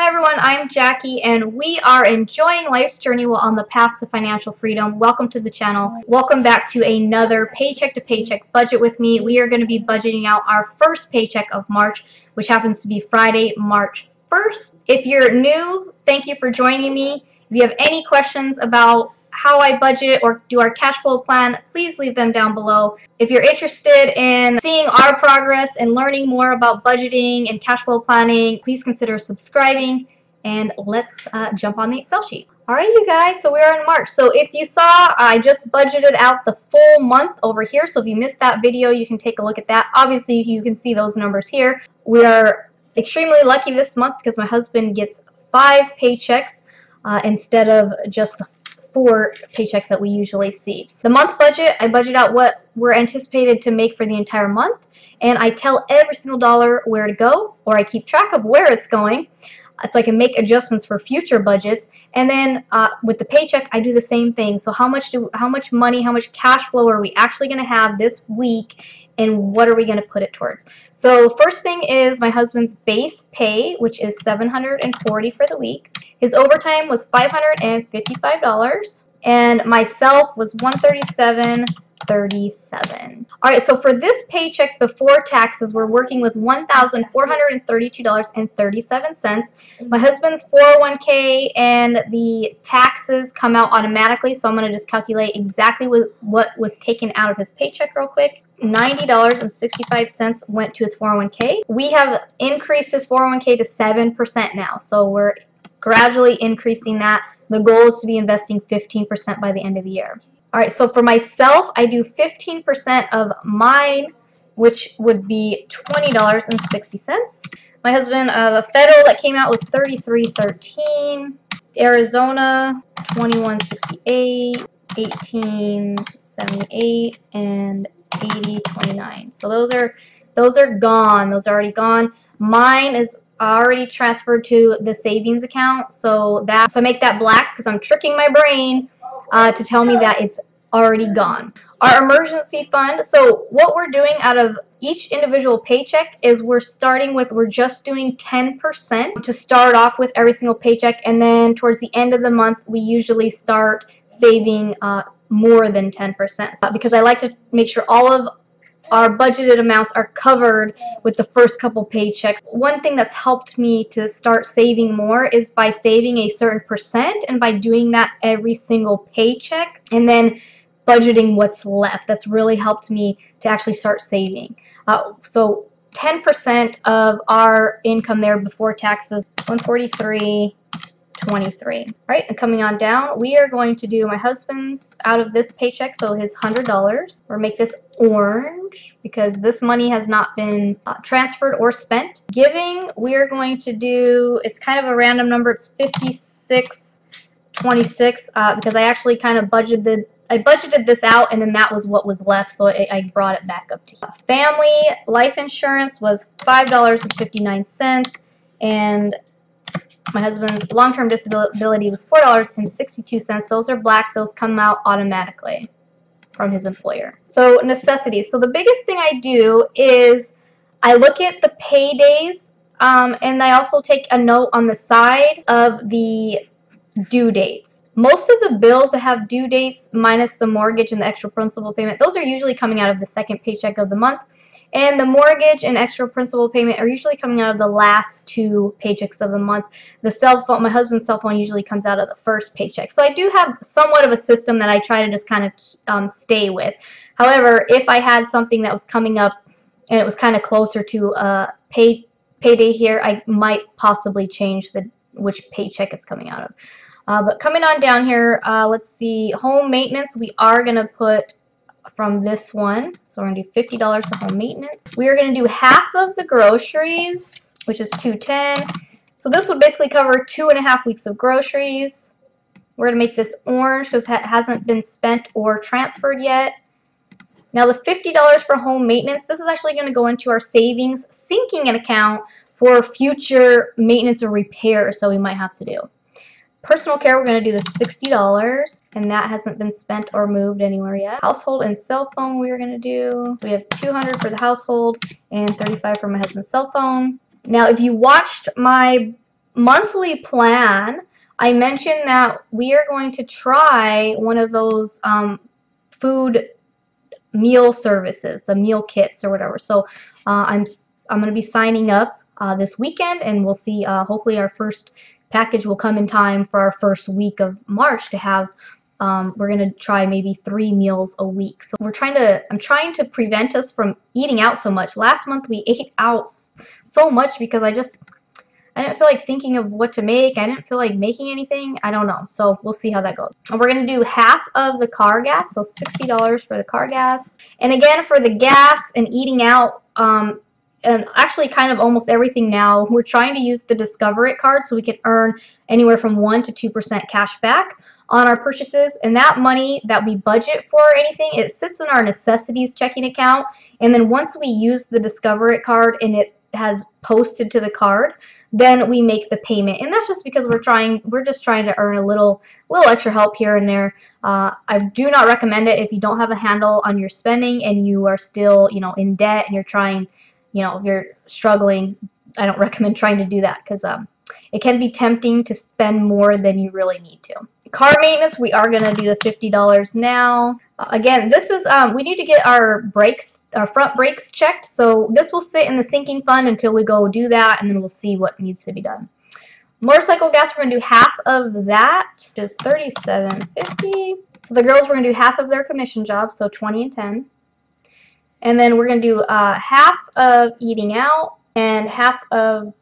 Hi everyone, I'm Jackie and we are enjoying life's journey while on the path to financial freedom. Welcome to the channel. Welcome back to another paycheck to paycheck budget with me. We are going to be budgeting out our first paycheck of March, which happens to be Friday, March 1st. If you're new, thank you for joining me. If you have any questions about how I budget or do our cash flow plan, please leave them down below. If you're interested in seeing our progress and learning more about budgeting and cash flow planning, please consider subscribing, and let's jump on the Excel sheet. Alright you guys, so we are in March. So if you saw, I just budgeted out the full month over here, so if you missed that video, you can take a look at that. Obviously you can see those numbers here. We are extremely lucky this month because my husband gets 5 paychecks instead of just the 4 paychecks that we usually see. The month budget, I budget out what we're anticipated to make for the entire month, and I tell every single dollar where to go, or I keep track of where it's going so I can make adjustments for future budgets. And then with the paycheck, I do the same thing. So how much money, how much cash flow are we actually going to have this week, and what are we going to put it towards? So first thing is my husband's base pay, which is $740 for the week. His overtime was $555, and myself was $137.37. Alright, so for this paycheck before taxes, we're working with $1,432.37. My husband's 401k and the taxes come out automatically, so I'm going to just calculate exactly what was taken out of his paycheck real quick. $90.65 went to his 401k. We have increased his 401k to 7% now, so we're gradually increasing that. The goal is to be investing 15% by the end of the year. Alright, so for myself, I do 15% of mine, which would be $20.60. My husband, the federal that came out was $33.13. Arizona, $21.68, $18.78, and $80.29. So those are gone. Those are already gone. Mine is already transferred to the savings account, so I make that black because I'm tricking my brain to tell me that it's already gone. Our emergency fund, so what we're doing out of each individual paycheck is we're just doing 10% to start off with every single paycheck, and then towards the end of the month we usually start saving more than 10% because I like to make sure all of our budgeted amounts are covered with the first couple paychecks. One thing that's helped me to start saving more is by saving a certain percent, and by doing that every single paycheck and then budgeting what's left. That's really helped me to actually start saving. So 10% of our income there before taxes, $143.23. Alright, and coming on down, we are going to do my husband's out of this paycheck, so his $100. We'll make this orange because this money has not been transferred or spent. Giving, we are going to do, it's kind of a random number, it's $56.26 because I actually kind of budgeted this out, and then that was what was left, so I brought it back up to here. Family life insurance was $5.59, and my husband's long-term disability was $4.62. Those are black. Those come out automatically from his employer. So necessities. So the biggest thing I do is I look at the paydays, and I also take a note on the side of the due dates. Most of the bills that have due dates, minus the mortgage and the extra principal payment, those are usually coming out of the second paycheck of the month. And the mortgage and extra principal payment are usually coming out of the last 2 paychecks of the month. The cell phone, my husband's cell phone, usually comes out of the first paycheck. So I do have somewhat of a system that I try to just kind of stay with. However, if I had something that was coming up and it was kind of closer to payday here, I might possibly change which paycheck it's coming out of. But coming on down here, let's see, home maintenance, we are going to put from this one, so we're going to do $50 to home maintenance. We are going to do half of the groceries, which is $210. So this would basically cover 2.5 weeks of groceries. We're going to make this orange because it hasn't been spent or transferred yet. Now the $50 for home maintenance, this is actually going to go into our savings sinking account for future maintenance or repairs that we might have to do. Personal care, we're going to do the $60, and that hasn't been spent or moved anywhere yet. Household and cell phone we are going to do. We have $200 for the household and $35 for my husband's cell phone. Now, if you watched my monthly plan, I mentioned that we are going to try one of those food meal services, the meal kits or whatever. So I'm going to be signing up this weekend, and we'll see. Hopefully, our first package will come in time for our first week of March to have. We're going to try maybe 3 meals a week. So I'm trying to prevent us from eating out so much. Last month we ate out so much because I didn't feel like thinking of what to make. I didn't feel like making anything. I don't know. So we'll see how that goes. And we're going to do half of the car gas, so $60 for the car gas. And again, for the gas and eating out, and actually kind of almost everything now, we're trying to use the Discover It card so we can earn anywhere from 1 to 2% cash back on our purchases. And that money that we budget for anything, it sits in our necessities checking account. And then once we use the Discover It card and it has posted to the card, then we make the payment. And that's just because we're just trying to earn a little extra help here and there. I do not recommend it if you don't have a handle on your spending and you are still, in debt and you're trying, if you're struggling. I don't recommend trying to do that because it can be tempting to spend more than you really need to. Car maintenance, we are going to do the $50 now. Again, this is, we need to get our front brakes checked. So this will sit in the sinking fund until we go do that, and then we'll see what needs to be done. Motorcycle gas, we're going to do half of that, which is $37.50. So the girls, we're going to do half of their commission job, so 20 and 10. And then we're going to do half of eating out and half of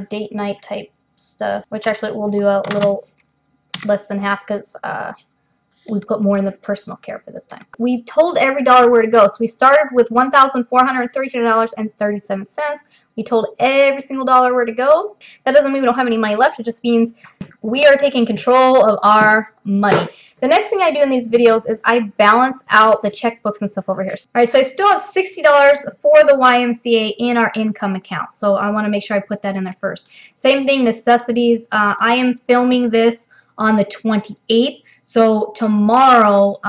date night type stuff, which actually we'll do a little less than half because we put more in the personal care for this time. We told every dollar where to go. So we started with $1,432.37. We told every single dollar where to go. That doesn't mean we don't have any money left. It just means we are taking control of our money. The next thing I do in these videos is I balance out the checkbooks and stuff over here. All right, so I still have $60 for the YMCA in our income account. So I want to make sure I put that in there first. Same thing, necessities. I am filming this on the 28th. So tomorrow,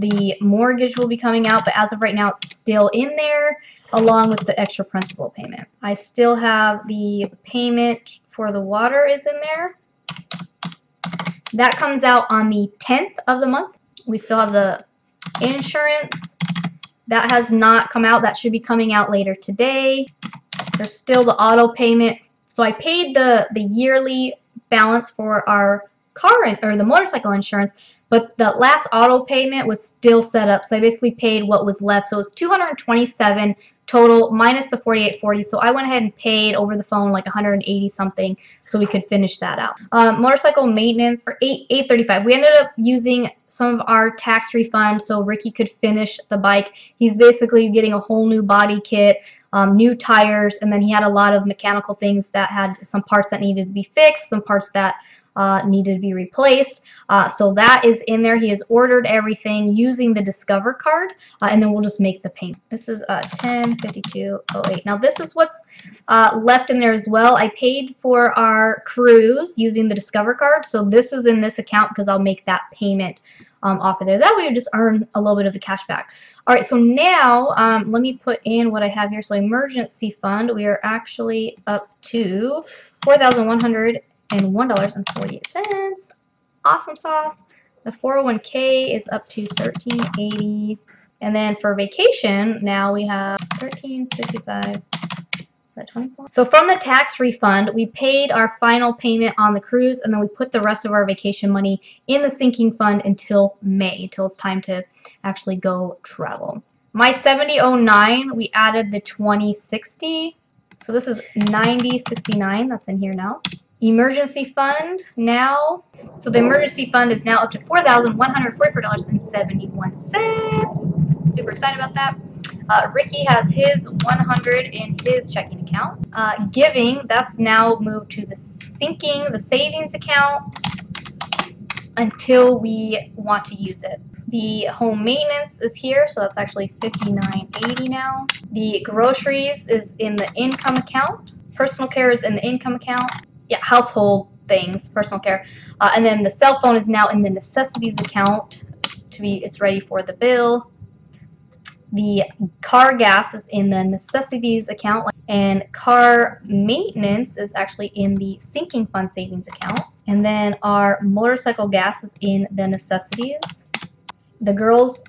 the mortgage will be coming out, but as of right now, it's still in there, along with the extra principal payment. I still have the payment for the water is in there. That comes out on the 10th of the month. We still have the insurance. That has not come out. That should be coming out later today. There's still the auto payment. So I paid the yearly balance for our or the motorcycle insurance, but the last auto payment was still set up, so I basically paid what was left. So it was $227 total minus the $48.40. So I went ahead and paid over the phone like $180 something so we could finish that out. Motorcycle maintenance for $835. We ended up using some of our tax refund so Ricky could finish the bike. He's basically getting a whole new body kit, new tires, and then he had a lot of mechanical things that had some parts that needed to be fixed, some parts that needed to be replaced. So that is in there. He has ordered everything using the Discover card, and then we'll just make the payment. This is $1052.08. Now this is what's left in there as well. I paid for our cruise using the Discover card, so this is in this account because I'll make that payment off of there. That way we just earn a little bit of the cash back. All right, so now let me put in what I have here. So emergency fund, we are actually up to $4,101.48. Awesome sauce. The 401k is up to $13.80. And then for vacation, now we have $13.65. That 24. So from the tax refund, we paid our final payment on the cruise, and then we put the rest of our vacation money in the sinking fund until May, until it's time to actually go travel. My 7009, we added the 2060. So this is 9069. That's in here now. Emergency fund now. So the emergency fund is now up to $4,144.71. Super excited about that. Ricky has his 100 in his checking account. Giving, that's now moved to the savings account until we want to use it. The home maintenance is here, so that's actually $59.80 now. The groceries is in the income account. Personal care is in the income account. Yeah, household things, personal care. And then the cell phone is now in the necessities account. It's ready for the bill. The car gas is in the necessities account, and car maintenance is actually in the sinking fund savings account. And then our motorcycle gas is in the necessities. The girls,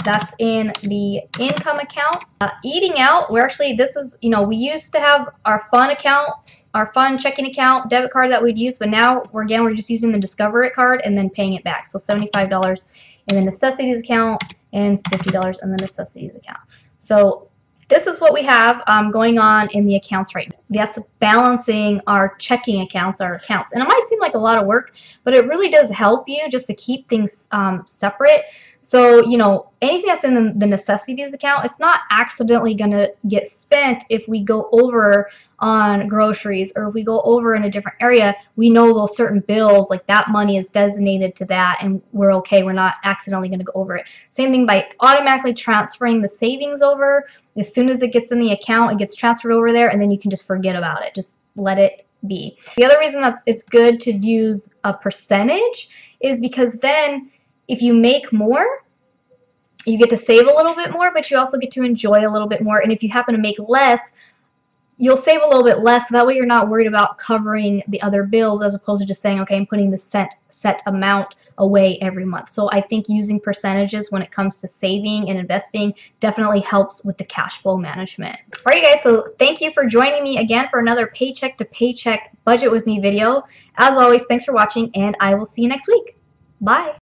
that's in the income account. Eating out, we used to have our fun account, our fun checking account, debit card that we'd use, but now we're just using the Discover It card and then paying it back. So $75 in the necessities account and $50 in the necessities account. So this is what we have going on in the accounts right now. That's balancing our checking accounts, our accounts. And it might seem like a lot of work, but it really does help you just to keep things separate. So, anything that's in the necessities account, it's not accidentally going to get spent if we go over on groceries or if we go over in a different area. We know those certain bills, like that money is designated to that, and we're okay. We're not accidentally going to go over it. Same thing by automatically transferring the savings over. As soon as it gets in the account, it gets transferred over there, and then you can just forget about it. Just let it be. The other reason that it's good to use a percentage is because then if you make more, you get to save a little bit more, but you also get to enjoy a little bit more. And if you happen to make less, you'll save a little bit less. So that way you're not worried about covering the other bills, as opposed to just saying, okay, I'm putting the set amount away every month. So I think using percentages when it comes to saving and investing definitely helps with the cash flow management. All right, guys, so thank you for joining me again for another Paycheck to Paycheck Budget with Me video. As always, thanks for watching, and I will see you next week. Bye.